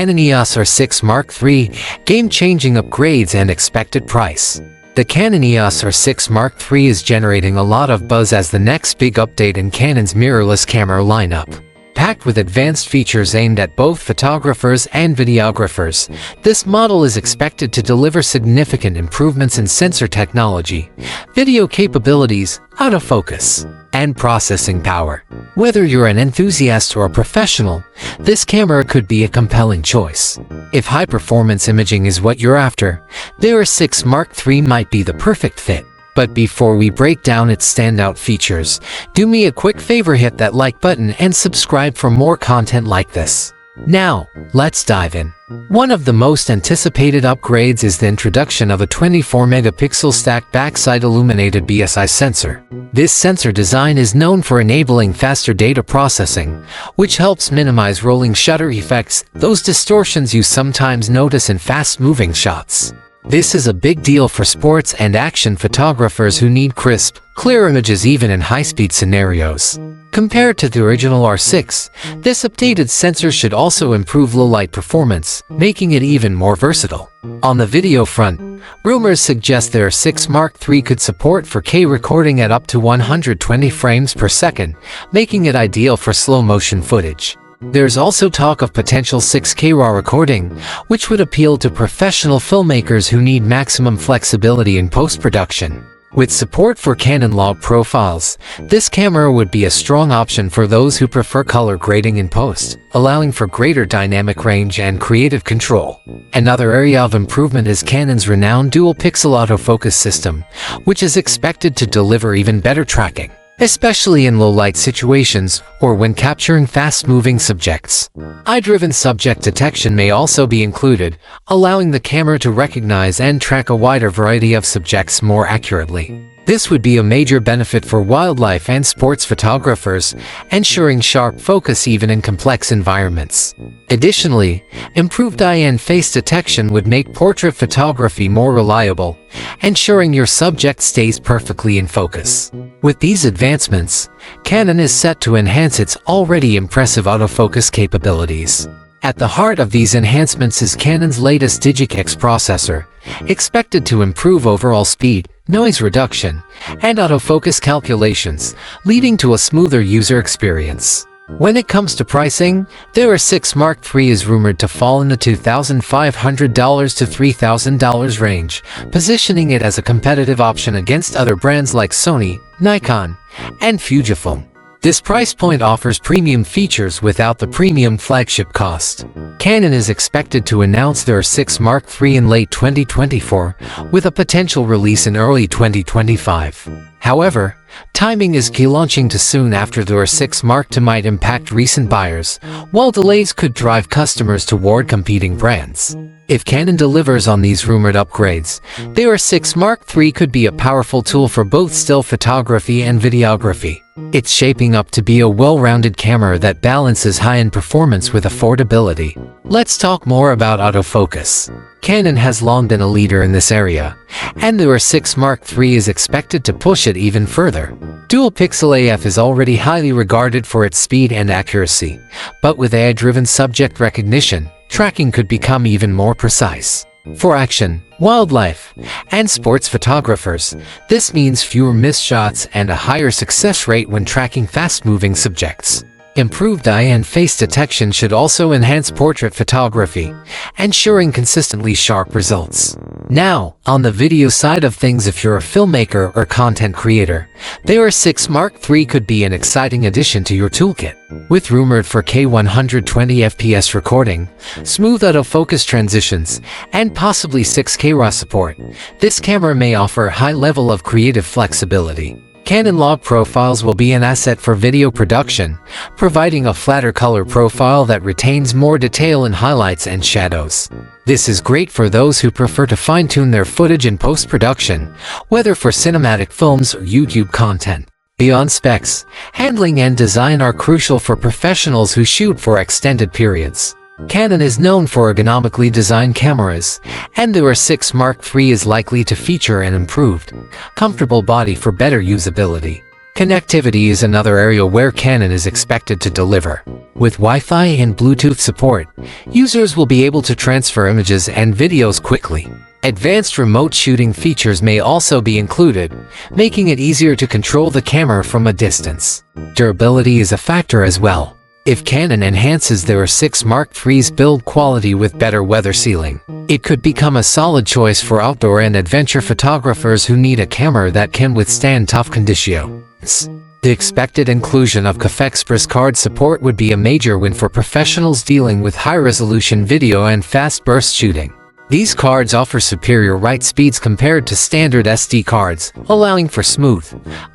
Canon EOS R6 Mark III, game-changing upgrades and expected price. The Canon EOS R6 Mark III is generating a lot of buzz as the next big update in Canon's mirrorless camera lineup. Packed with advanced features aimed at both photographers and videographers, this model is expected to deliver significant improvements in sensor technology, video capabilities, autofocus, and processing power. Whether you're an enthusiast or a professional, this camera could be a compelling choice. If high-performance imaging is what you're after, the R6 Mark III might be the perfect fit. But before we break down its standout features, do me a quick favor, hit that like button and subscribe for more content like this. Now, let's dive in. One of the most anticipated upgrades is the introduction of a 24-megapixel stacked backside illuminated BSI sensor. This sensor design is known for enabling faster data processing, which helps minimize rolling shutter effects, those distortions you sometimes notice in fast-moving shots. This is a big deal for sports and action photographers who need crisp, clear images even in high-speed scenarios. Compared to the original R6, this updated sensor should also improve low-light performance, making it even more versatile. On the video front, rumors suggest the R6 Mark III could support 4K recording at up to 120 frames per second, making it ideal for slow-motion footage. There's also talk of potential 6K RAW recording, which would appeal to professional filmmakers who need maximum flexibility in post-production. With support for Canon log profiles, this camera would be a strong option for those who prefer color grading in post, allowing for greater dynamic range and creative control. Another area of improvement is Canon's renowned dual-pixel autofocus system, which is expected to deliver even better tracking, especially in low-light situations or when capturing fast-moving subjects. Eye-driven subject detection may also be included, allowing the camera to recognize and track a wider variety of subjects more accurately. This would be a major benefit for wildlife and sports photographers, ensuring sharp focus even in complex environments. Additionally, improved eye and face detection would make portrait photography more reliable, ensuring your subject stays perfectly in focus. With these advancements, Canon is set to enhance its already impressive autofocus capabilities. At the heart of these enhancements is Canon's latest Digic-X processor, expected to improve overall speed, noise reduction, and autofocus calculations, leading to a smoother user experience. When it comes to pricing, the R6 Mark III is rumored to fall in the $2,500 to $3,000 range, positioning it as a competitive option against other brands like Sony, Nikon, and Fujifilm. This price point offers premium features without the premium flagship cost. Canon is expected to announce their R6 Mark III in late 2024, with a potential release in early 2025. However, timing is key. Launching too soon after the R6 Mark II might impact recent buyers, while delays could drive customers toward competing brands. If Canon delivers on these rumored upgrades, the R6 Mark III could be a powerful tool for both still photography and videography. It's shaping up to be a well-rounded camera that balances high-end performance with affordability. Let's talk more about autofocus. Canon has long been a leader in this area, and the R6 Mark III is expected to push it even further. Dual-pixel AF is already highly regarded for its speed and accuracy, but with AI-driven subject recognition, tracking could become even more precise. For action, wildlife, and sports photographers, this means fewer missed shots and a higher success rate when tracking fast-moving subjects. Improved eye and face detection should also enhance portrait photography, ensuring consistently sharp results. Now, on the video side of things, if you're a filmmaker or content creator, the R6 Mark III could be an exciting addition to your toolkit. With rumored 4K 120 FPS recording, smooth autofocus transitions, and possibly 6K RAW support, this camera may offer a high level of creative flexibility. Canon log profiles will be an asset for video production, providing a flatter color profile that retains more detail in highlights and shadows. This is great for those who prefer to fine-tune their footage in post-production, whether for cinematic films or YouTube content. Beyond specs, handling and design are crucial for professionals who shoot for extended periods. Canon is known for ergonomically designed cameras, and the R6 Mark III is likely to feature an improved, comfortable body for better usability. Connectivity is another area where Canon is expected to deliver. With Wi-Fi and Bluetooth support, users will be able to transfer images and videos quickly. Advanced remote shooting features may also be included, making it easier to control the camera from a distance. Durability is a factor as well. If Canon enhances their R6 Mark III's build quality with better weather sealing, it could become a solid choice for outdoor and adventure photographers who need a camera that can withstand tough conditions. The expected inclusion of CAF Express card support would be a major win for professionals dealing with high-resolution video and fast burst shooting. These cards offer superior write speeds compared to standard SD cards, allowing for smooth,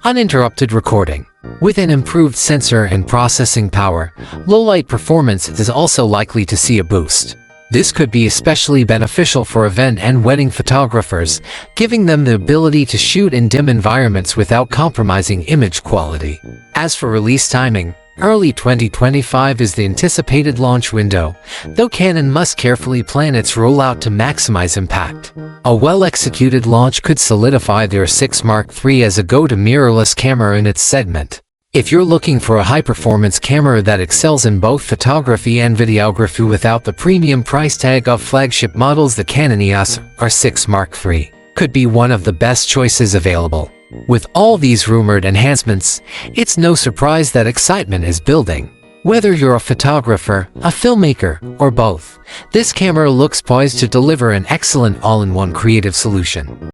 uninterrupted recording. With an improved sensor and processing power, low-light performance is also likely to see a boost. This could be especially beneficial for event and wedding photographers, giving them the ability to shoot in dim environments without compromising image quality. As for release timing, early 2025 is the anticipated launch window, though Canon must carefully plan its rollout to maximize impact. A well-executed launch could solidify their R6 Mark III as a go-to mirrorless camera in its segment. If you're looking for a high-performance camera that excels in both photography and videography without the premium price tag of flagship models, the Canon EOS R6 Mark III could be one of the best choices available. With all these rumored enhancements, it's no surprise that excitement is building. Whether you're a photographer, a filmmaker, or both, this camera looks poised to deliver an excellent all-in-one creative solution.